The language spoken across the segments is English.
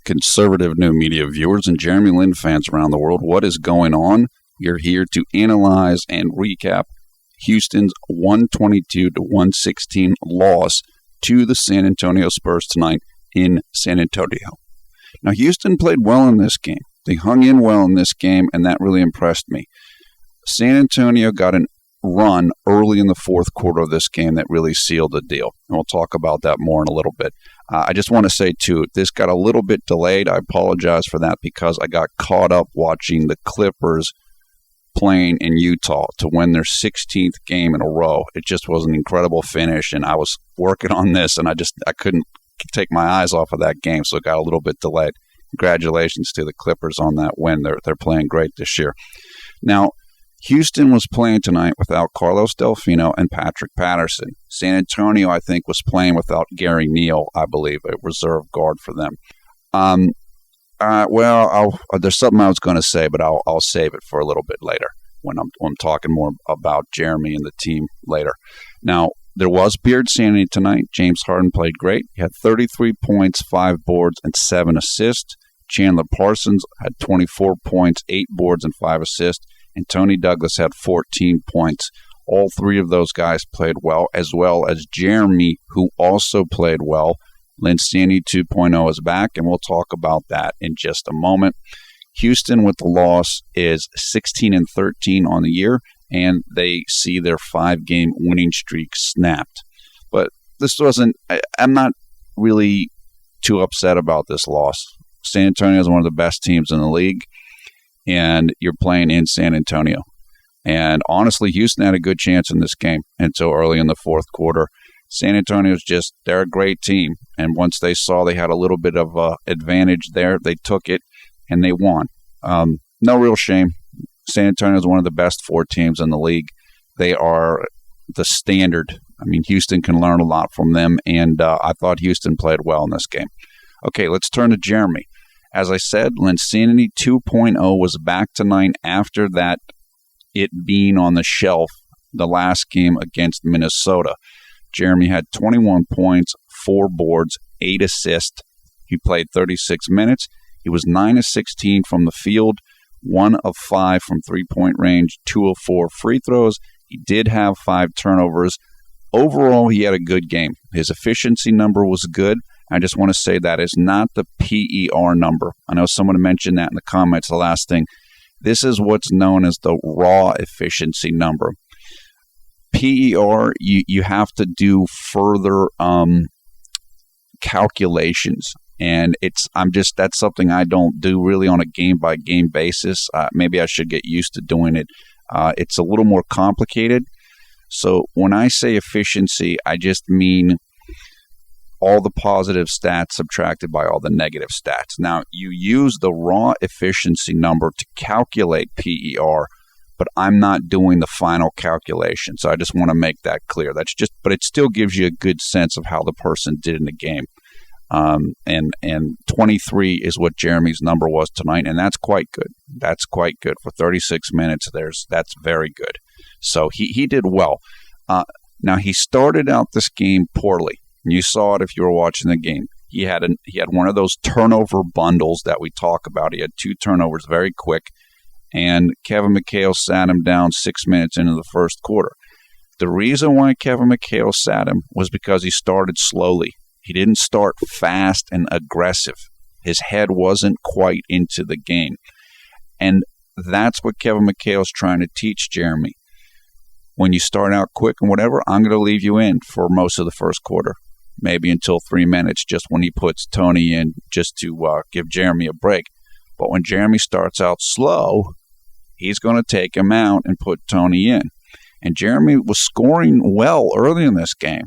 conservative new media viewers and Jeremy Lin fans around the world. What is going on? You're here to analyze and recap Houston's 122-116 loss to the San Antonio Spurs tonight in San Antonio. Now, Houston played well in this game. They hung in well in this game, and that really impressed me. San Antonio got an run early in the fourth quarter of this game that really sealed the deal. And we'll talk about that more in a little bit. I just want to say, too, this got a little bit delayed. I apologize for that because I got caught up watching the Clippers playing in Utah to win their 16th game in a row. It just was an incredible finish, and I was working on this, and I couldn't take my eyes off of that game, so it got a little bit delayed. Congratulations to the Clippers on that win. They're playing great this year. Now, Houston was playing tonight without Carlos Delfino and Patrick Patterson. San Antonio, I think, was playing without Gary Neal, I believe, a reserve guard for them. There's something I was going to say, but I'll save it for a little bit later when I'm talking more about Jeremy and the team later. Now, there was beard sanity tonight. James Harden played great. He had 33 points, 5 boards, and 7 assists. Chandler Parsons had 24 points, 8 boards, and 5 assists. And Tony Douglas had 14 points. All three of those guys played well as Jeremy, who also played well. Linsanity 2.0 is back, and we'll talk about that in just a moment. Houston, with the loss, is 16-13 on the year, and they see their 5-game winning streak snapped. But this wasn't – I'm not really too upset about this loss. San Antonio is one of the best teams in the league, and you're playing in San Antonio. And honestly, Houston had a good chance in this game until early in the fourth quarter. San Antonio's they're a great team. And once they saw they had a little bit of advantage there, they took it and they won. No real shame. San Antonio is one of the best 4 teams in the league. They are the standard. I mean, Houston can learn a lot from them, and I thought Houston played well in this game. Okay, let's turn to Jeremy. As I said, Linsanity 2.0 was back tonight after that, it being on the shelf the last game against Minnesota. Jeremy had 21 points, 4 boards, 8 assists. He played 36 minutes. He was 9 of 16 from the field, 1 of 5 from three-point range, 2 of 4 free throws. He did have 5 turnovers. Overall, he had a good game. His efficiency number was good. I just want to say that is not the PER number. I know someone mentioned that in the comments, the last thing. This is what's known as the raw efficiency number. PER, you have to do further calculations, and that's something I don't do really on a game-by-game basis. Maybe I should get used to doing it. It's a little more complicated. So when I say efficiency, I just mean all the positive stats subtracted by all the negative stats. Now, you use the raw efficiency number to calculate PER, but I'm not doing the final calculation. So I just want to make that clear. But it still gives you a good sense of how the person did in the game. And 23 is what Jeremy's number was tonight, and that's quite good. That's quite good for 36 minutes. That's very good. So he did well. Now he started out this game poorly. You saw it if you were watching the game. He had one of those turnover bundles that we talk about. He had 2 turnovers very quick, and Kevin McHale sat him down 6 minutes into the first quarter. The reason why Kevin McHale sat him was because he started slowly. He didn't start fast and aggressive. His head wasn't quite into the game. And that's what Kevin McHale's trying to teach Jeremy. When you start out quick and whatever, I'm going to leave you in for most of the first quarter. Maybe until 3 minutes, just when he puts Tony in just to give Jeremy a break. But when Jeremy starts out slow, he's going to take him out and put Tony in. And Jeremy was scoring well early in this game,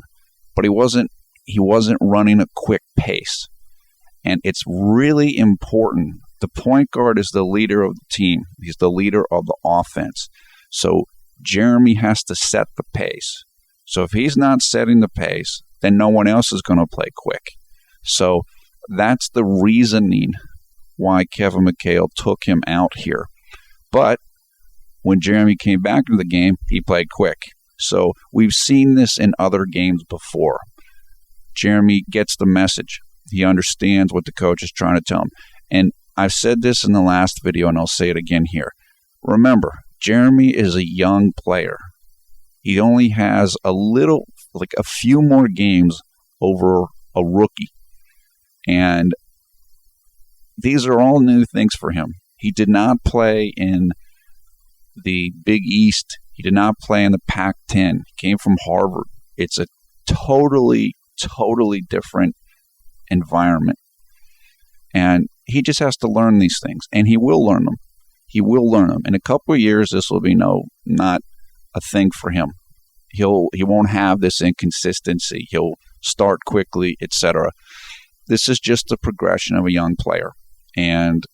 but he wasn't running a quick pace. And it's really important. The point guard is the leader of the team. He's the leader of the offense. So Jeremy has to set the pace. So if he's not setting the pace, then no one else is going to play quick. So that's the reasoning why Kevin McHale took him out here. But when Jeremy came back into the game, he played quick. So we've seen this in other games before. Jeremy gets the message. He understands what the coach is trying to tell him. And I've said this in the last video, and I'll say it again here. Remember, Jeremy is a young player. He only has a few more games over a rookie. And these are all new things for him. He did not play in the Big East. He did not play in the Pac-10. He came from Harvard. It's a totally different environment. And he just has to learn these things. And he will learn them. He will learn them. In a couple of years, this will be not a thing for him. He won't have this inconsistency. He'll start quickly, etc. This is just the progression of a young player. And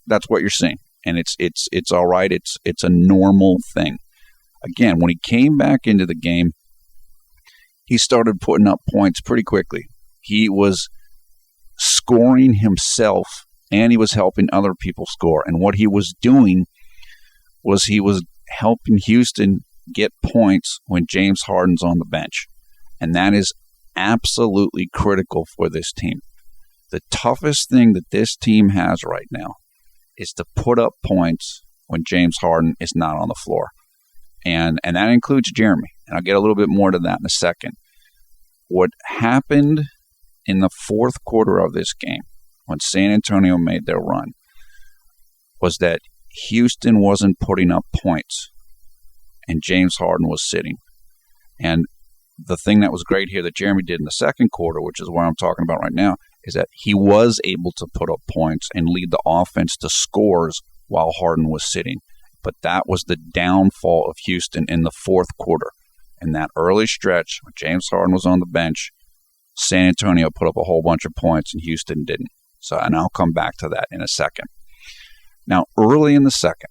that's what you're seeing. And it's all right. It's a normal thing. Again, when he came back into the game, he started putting up points pretty quickly. He was scoring himself, and he was helping other people score. And what he was doing was he was helping Houston get points when James Harden's on the bench. And that is absolutely critical for this team. The toughest thing that this team has right now is to put up points when James Harden is not on the floor. And that includes Jeremy. And I'll get a little bit more to that in a second. What happened in the fourth quarter of this game, when San Antonio made their run, was that Houston wasn't putting up points and James Harden was sitting. And the thing that was great here that Jeremy did in the second quarter, which is what I'm talking about right now, is that he was able to put up points and lead the offense to scores while Harden was sitting. But that was the downfall of Houston in the fourth quarter. In that early stretch, when James Harden was on the bench, San Antonio put up a whole bunch of points and Houston didn't. And I'll come back to that in a second. Now, early in the second,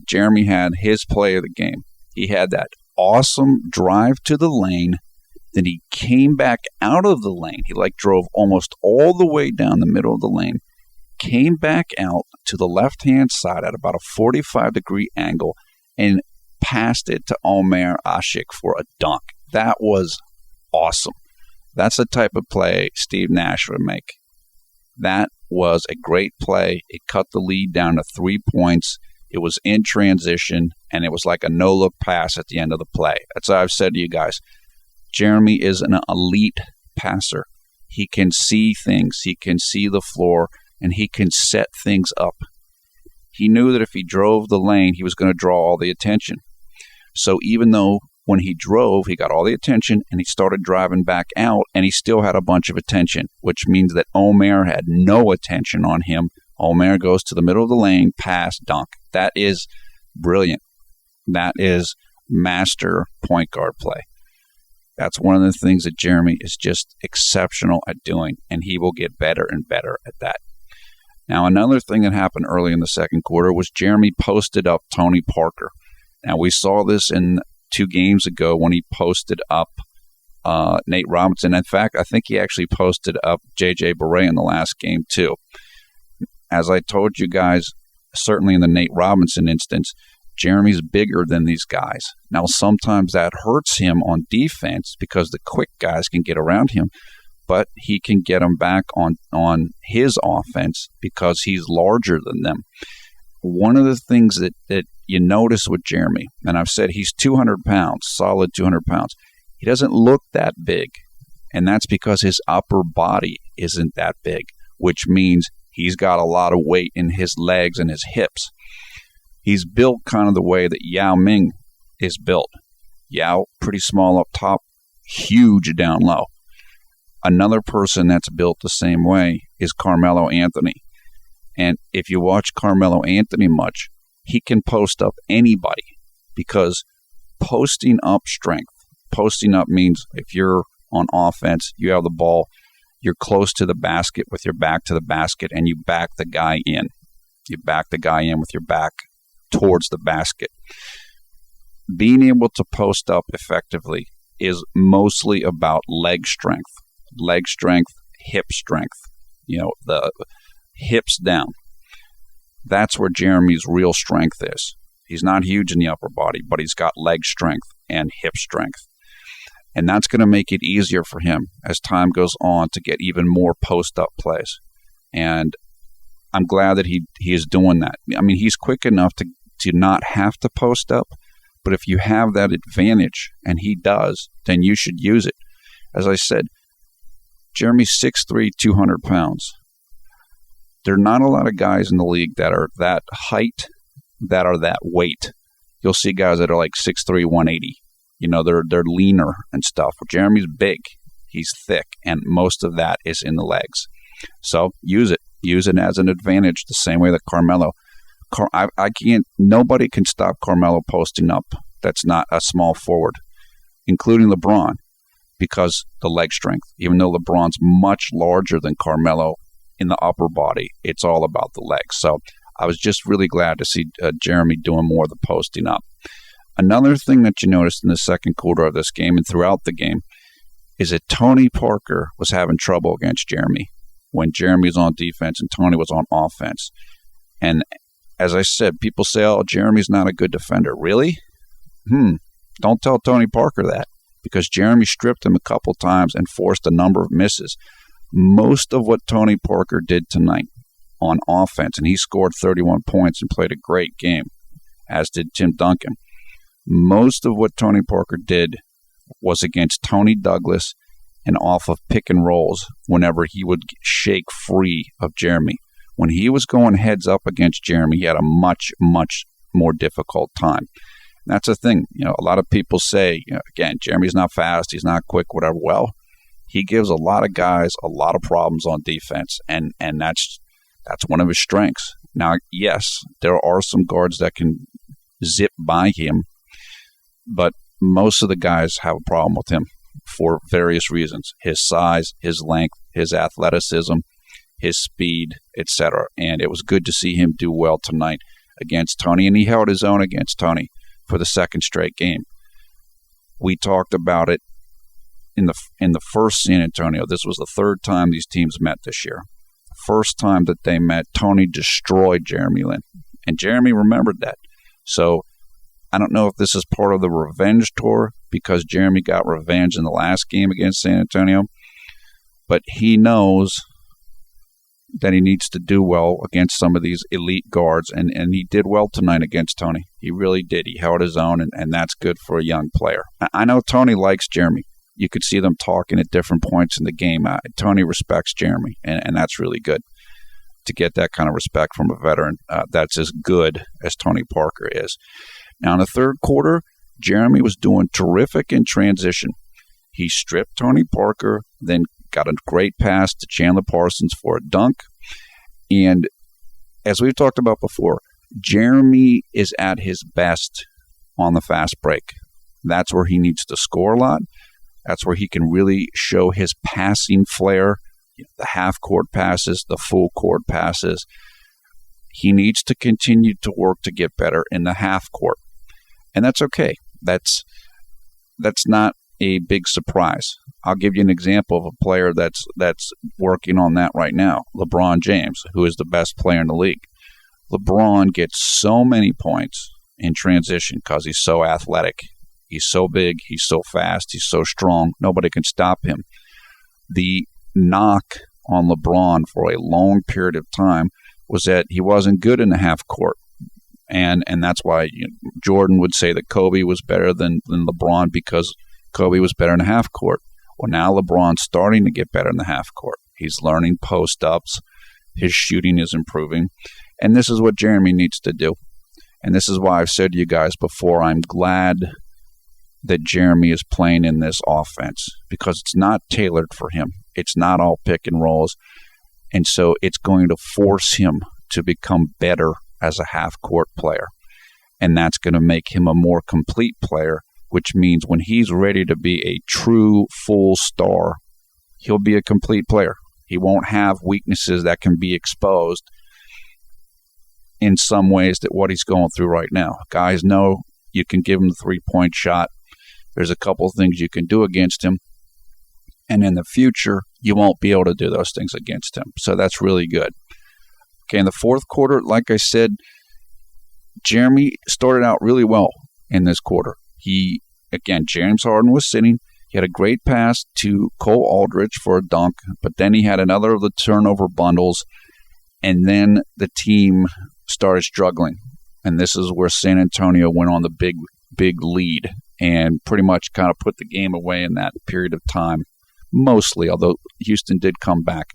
Jeremy had his play of the game. He had that awesome drive to the lane. Then he came back out of the lane. He drove almost all the way down the middle of the lane, came back out to the left-hand side at about a 45-degree angle, and passed it to Omer Asik for a dunk. That was awesome. That's the type of play Steve Nash would make. That was a great play. It cut the lead down to 3 points. It was in transition, and it was like a no-look pass at the end of the play. That's what I've said to you guys. Jeremy is an elite passer. He can see things. He can see the floor, and he can set things up. He knew that if he drove the lane, he was going to draw all the attention. So even though when he drove, he got all the attention, and he started driving back out, and he still had a bunch of attention, which means that Omer had no attention on him. Omer goes to the middle of the lane, pass, dunk. That is brilliant. That is master point guard play. That's one of the things that Jeremy is just exceptional at doing, and he will get better and better at that. Now, another thing that happened early in the second quarter was Jeremy posted up Tony Parker. Now, we saw this in 2 games ago when he posted up Nate Robinson. In fact, I think he actually posted up J.J. Barea in the last game, too. As I told you guys, certainly in the Nate Robinson instance, Jeremy's bigger than these guys. Now, sometimes that hurts him on defense because the quick guys can get around him, but he can get them back on his offense because he's larger than them. One of the things that you notice with Jeremy, and I've said he's 200 pounds, solid 200 pounds. He doesn't look that big, and that's because his upper body isn't that big, which means he's got a lot of weight in his legs and his hips. He's built kind of the way that Yao Ming is built. Yao, pretty small up top, huge down low. Another person that's built the same way is Carmelo Anthony. And if you watch Carmelo Anthony much, he can post up anybody because posting up strength. Posting up means if you're on offense, you have the ball, you're close to the basket with your back to the basket, and you back the guy in. You back the guy in with your back towards the basket. Being able to post up effectively is mostly about leg strength, hip strength, the hips down. That's where Jeremy's real strength is. He's not huge in the upper body, but he's got leg strength and hip strength. And that's going to make it easier for him as time goes on to get even more post-up plays. And I'm glad that he is doing that. I mean, he's quick enough to not have to post up, but if you have that advantage, and he does, then you should use it. As I said, Jeremy's 6'3", 200 pounds. There are not a lot of guys in the league that are that height, that are that weight. You'll see guys that are like 6'3", 180. You know, they're leaner and stuff. But Jeremy's big. He's thick, and most of that is in the legs. So use it. Use it as an advantage the same way that Carmelo. Nobody can stop Carmelo posting up that's not a small forward, including LeBron, because the leg strength. Even though LeBron's much larger than Carmelo in the upper body, it's all about the legs. So I was just really glad to see Jeremy doing more of the posting up. Another thing that you noticed in the second quarter of this game and throughout the game is that Tony Parker was having trouble against Jeremy when Jeremy was on defense and Tony was on offense. And as I said, people say, oh, Jeremy's not a good defender. Really? Don't tell Tony Parker that, because Jeremy stripped him a couple times and forced a number of misses. Most of what Tony Parker did tonight on offense, and he scored 31 points and played a great game, as did Tim Duncan. Most of what Tony Parker did was against Tony Douglas and off of pick and rolls whenever he would shake free of Jeremy. When he was going heads up against Jeremy, he had a much, much more difficult time. And that's the thing. You know, a lot of people say, again, Jeremy's not fast, he's not quick, whatever. Well, he gives a lot of guys a lot of problems on defense, and that's one of his strengths. Now, yes, there are some guards that can zip by him, but most of the guys have a problem with him for various reasons. His size, his length, his athleticism, his speed, etc. And it was good to see him do well tonight against Tony, and he held his own against Tony for the second straight game. We talked about it in the first San Antonio. This was the third time these teams met this year. First time that they met, Tony destroyed Jeremy Lin, and Jeremy remembered that. So I don't know if this is part of the revenge tour, because Jeremy got revenge in the last game against San Antonio, but he knows that he needs to do well against some of these elite guards, and he did well tonight against Tony. He really did. He held his own, and that's good for a young player. I know Tony likes Jeremy. You could see them talking at different points in the game. Tony respects Jeremy, and that's really good to get that kind of respect from a veteran. That's as good as Tony Parker is. Now, in the third quarter, Jeremy was doing terrific in transition. He stripped Tony Parker, then got a great pass to Chandler Parsons for a dunk. And as we've talked about before, Jeremy is at his best on the fast break. That's where he needs to score a lot. That's where he can really show his passing flair, the half-court passes, the full-court passes. He needs to continue to work to get better in the half-court. And that's okay. That's not a big surprise. I'll give you an example of a player that's working on that right now, LeBron James, who is the best player in the league. LeBron gets so many points in transition because he's so athletic. He's so big, he's so fast, he's so strong, nobody can stop him. The knock on LeBron for a long period of time was that he wasn't good in the half court. And that's why Jordan would say that Kobe was better than LeBron, because Kobe was better in the half court. Well, now LeBron's starting to get better in the half court. He's learning post-ups. His shooting is improving. And this is what Jeremy needs to do. And this is why I've said to you guys before, I'm glad that Jeremy is playing in this offense, because it's not tailored for him. It's not all pick and rolls. And so it's going to force him to become better as a half-court player. And that's going to make him a more complete player, which means when he's ready to be a true full star, he'll be a complete player. He won't have weaknesses that can be exposed in some ways that what he's going through right now. Guys know you can give him the three-point shot. There's a couple of things you can do against him. And in the future, you won't be able to do those things against him. So that's really good. Okay, in the fourth quarter, like I said, Jeremy started out really well in this quarter. James Harden was sitting. He had a great pass to Cole Aldrich for a dunk, but then he had another of the turnover bundles, and then the team started struggling. And this is where San Antonio went on the big lead and pretty much kind of put the game away in that period of time, mostly, although Houston did come back.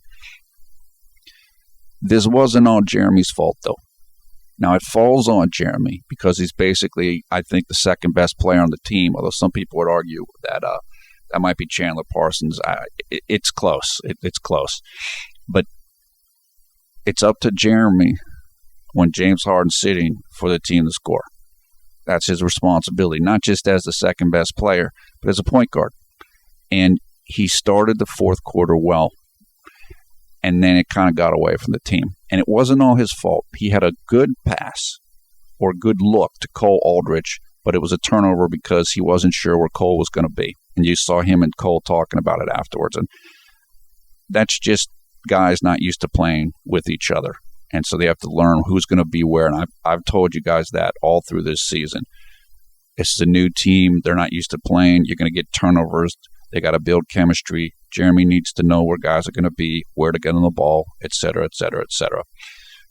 This wasn't all Jeremy's fault, though. Now, it falls on Jeremy because he's basically, I think, the second best player on the team, although some people would argue that that might be Chandler Parsons. It's close. It's close. But it's up to Jeremy when James Harden's sitting for the team to score. That's his responsibility, not just as the second best player, but as a point guard. And he started the fourth quarter well, and then it kind of got away from the team. And it wasn't all his fault. He had a good pass or good look to Cole Aldrich, but it was a turnover because he wasn't sure where Cole was going to be. And you saw him and Cole talking about it afterwards. And that's just guys not used to playing with each other. And so they have to learn who's going to be where. And I've told you guys that all through this season. It's a new team. They're not used to playing. You're going to get turnovers. They got to build chemistry. Jeremy needs to know where guys are going to be, where to get on the ball, et cetera, et cetera, et cetera.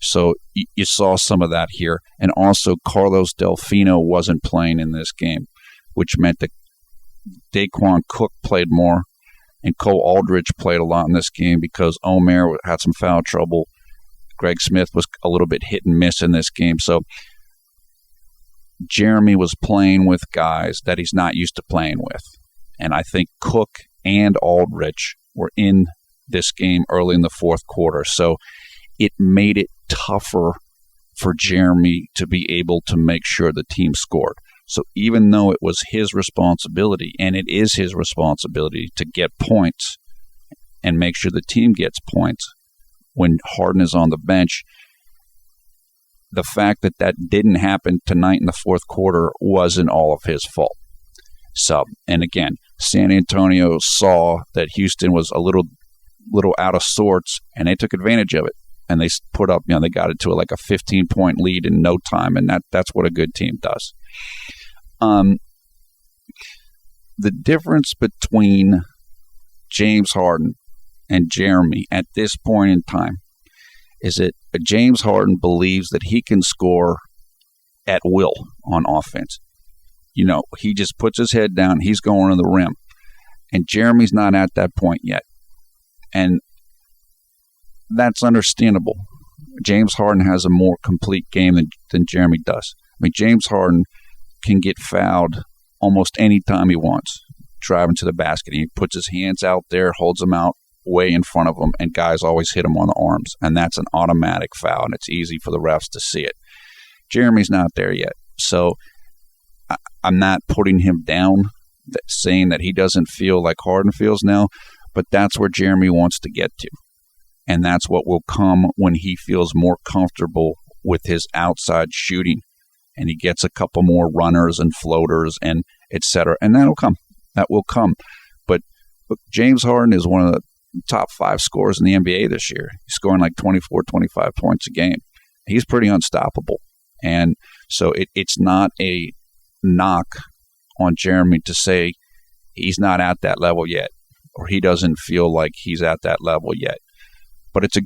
So you saw some of that here. And also Carlos Delfino wasn't playing in this game, which meant that Daquan Cook played more and Cole Aldrich played a lot in this game because Omer had some foul trouble. Greg Smith was a little bit hit and miss in this game. So Jeremy was playing with guys that he's not used to playing with. And I think Cook and Aldrich were in this game early in the fourth quarter. So it made it tougher for Jeremy to be able to make sure the team scored. So even though it was his responsibility, and it is his responsibility to get points and make sure the team gets points when Harden is on the bench, the fact that that didn't happen tonight in the fourth quarter wasn't all of his fault. So, and again, San Antonio saw that Houston was a little out of sorts, and they took advantage of it. And they put up, they got it to like a 15-point lead in no time, and that's what a good team does. The difference between James Harden and Jeremy at this point in time is that James Harden believes that he can score at will on offense. He just puts his head down, he's going to the rim. And Jeremy's not at that point yet. And that's understandable. James Harden has a more complete game than Jeremy does. I mean, James Harden can get fouled almost any time he wants, driving to the basket. He puts his hands out there, holds them out way in front of him, and guys always hit him on the arms. And that's an automatic foul, and it's easy for the refs to see it. Jeremy's not there yet. So I'm not putting him down, saying that he doesn't feel like Harden feels now, but that's where Jeremy wants to get to. And that's what will come when he feels more comfortable with his outside shooting and he gets a couple more runners and floaters and et cetera. And that'll come. That will come. But look, James Harden is one of the top 5 scorers in the NBA this year. He's scoring like 24, 25 points a game. He's pretty unstoppable. And so it's not a knock on Jeremy to say he's not at that level yet or he doesn't feel like he's at that level yet. But it's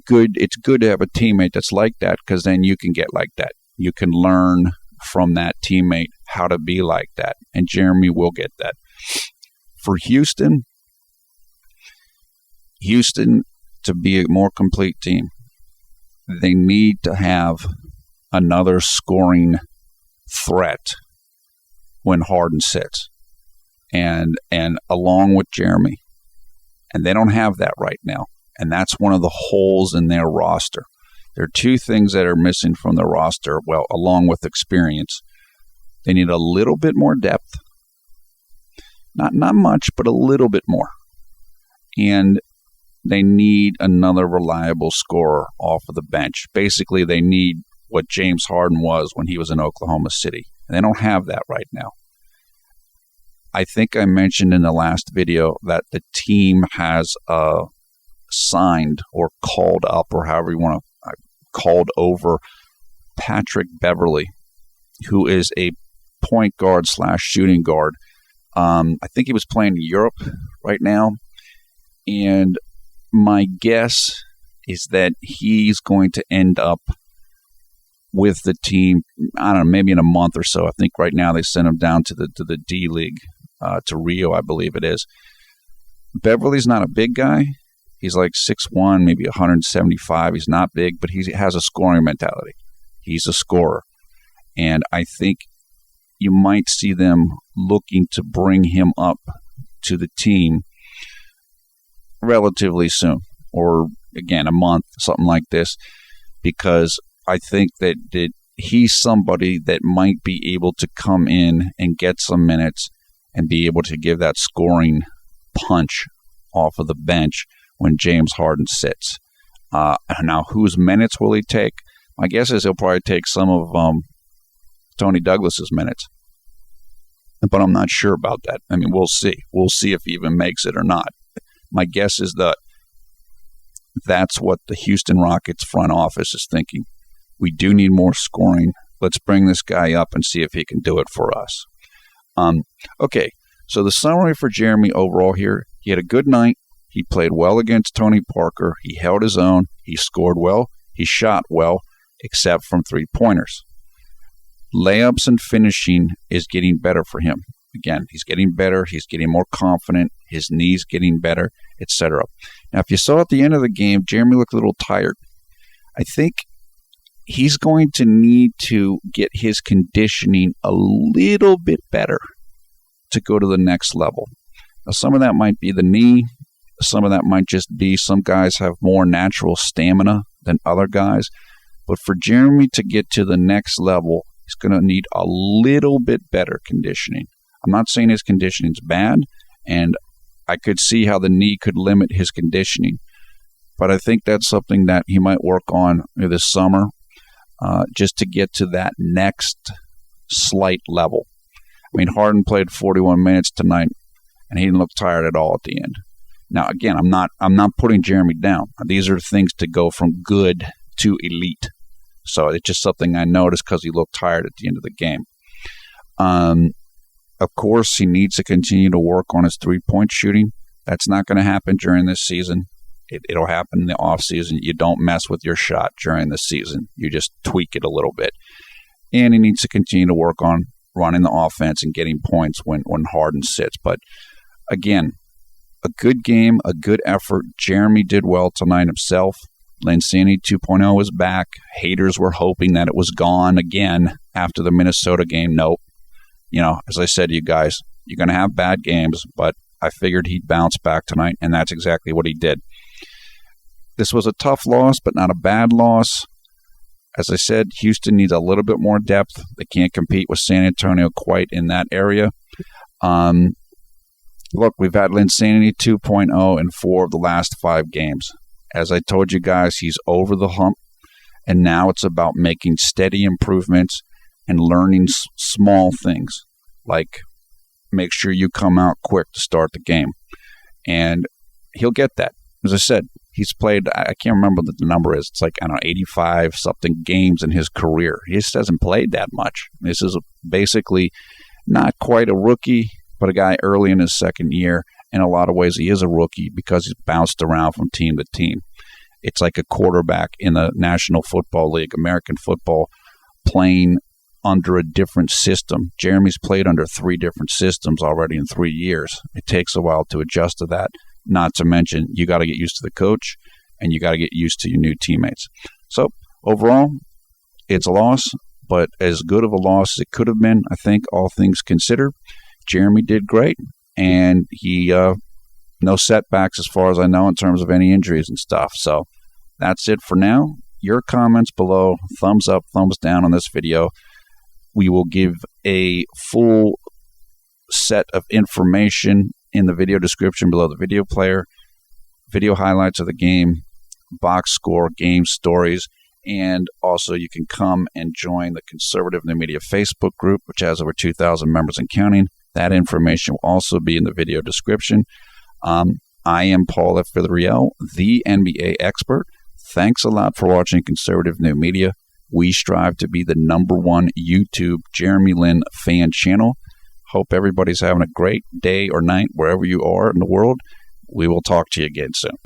good to have a teammate that's like that because then you can get like that. You can learn from that teammate how to be like that. And Jeremy will get that. For Houston to be a more complete team, they need to have another scoring threat when Harden sits and along with Jeremy. And they don't have that right now. And that's one of the holes in their roster. There are 2 things that are missing from the roster, well, along with experience. They need a little bit more depth. Not much, but a little bit more. And they need another reliable scorer off of the bench. Basically, they need what James Harden was when he was in Oklahoma City. And they don't have that right now. I think I mentioned in the last video that the team has signed or called up, or however you want to, called over Patrick Beverley, who is a point guard / shooting guard I think he was playing in Europe right now. And my guess is that he's going to end up with the team, I don't know, maybe in a month or so. I think right now they sent him down to the D League, to Rio, I believe it is. Beverly's not a big guy. He's like 6'1", maybe 175. He's not big, but he has a scoring mentality. He's a scorer. And I think you might see them looking to bring him up to the team relatively soon, or again, a month, something like this, because I think that he's somebody that might be able to come in and get some minutes and be able to give that scoring punch off of the bench when James Harden sits. Now, whose minutes will he take? My guess is he'll probably take some of Tony Douglas's minutes, but I'm not sure about that. I mean, we'll see. We'll see if he even makes it or not. My guess is that that's what the Houston Rockets front office is thinking. We do need more scoring. Let's bring this guy up and see if he can do it for us. Okay, so the summary for Jeremy overall here, he had a good night. He played well against Tony Parker. He held his own. He scored well. He shot well, except from three-pointers. Layups and finishing is getting better for him. Again, he's getting better. He's getting more confident. His knees getting better, etc. Now, if you saw at the end of the game, Jeremy looked a little tired. I think he's going to need to get his conditioning a little bit better to go to the next level. Now, some of that might be the knee. Some of that might just be some guys have more natural stamina than other guys. But for Jeremy to get to the next level, he's going to need a little bit better conditioning. I'm not saying his conditioning's bad, and I could see how the knee could limit his conditioning. But I think that's something that he might work on this summer, just to get to that next slight level. I mean, Harden played 41 minutes tonight, and he didn't look tired at all at the end. Now, again, I'm not putting Jeremy down. These are things to go from good to elite. So it's just something I noticed because he looked tired at the end of the game. Of course, he needs to continue to work on his three-point shooting. That's not going to happen during this season. It'll happen in the offseason. You don't mess with your shot during the season. You just tweak it a little bit. And he needs to continue to work on running the offense and getting points when Harden sits. But again, a good game, a good effort. Jeremy did well tonight himself. Linsanity 2.0 is back. Haters were hoping that it was gone again after the Minnesota game. Nope. As I said to you guys, you're going to have bad games, but I figured he'd bounce back tonight, and that's exactly what he did. This was a tough loss, but not a bad loss. As I said, Houston needs a little bit more depth. They can't compete with San Antonio quite in that area. Look, we've had Linsanity 2.0 in 4 of the last 5 games. As I told you guys, he's over the hump, and now it's about making steady improvements and learning small things, like make sure you come out quick to start the game. And he'll get that. As I said, he's played, I can't remember what the number is. It's like, 85-something games in his career. He just hasn't played that much. This is basically not quite a rookie, but a guy early in his second year. In a lot of ways, he is a rookie because he's bounced around from team to team. It's like a quarterback in the National Football League, American football, playing under a different system. Jeremy's played under 3 different systems already in 3 years. It takes a while to adjust to that. Not to mention, you got to get used to the coach, and you got to get used to your new teammates. So, overall, it's a loss, but as good of a loss as it could have been, I think, all things considered. Jeremy did great, and he no setbacks as far as I know in terms of any injuries and stuff. So, that's it for now. Your comments below, thumbs up, thumbs down on this video. We will give a full set of information in the video description below the video player, video highlights of the game, box score, game stories, and also you can come and join the Conservative New Media Facebook group, which has over 2,000 members and counting. That information will also be in the video description. I am Paul F. Villarreal, the NBA expert. Thanks a lot for watching Conservative New Media. We strive to be the #1 YouTube Jeremy Lin fan channel. Hope everybody's having a great day or night wherever you are in the world. We will talk to you again soon.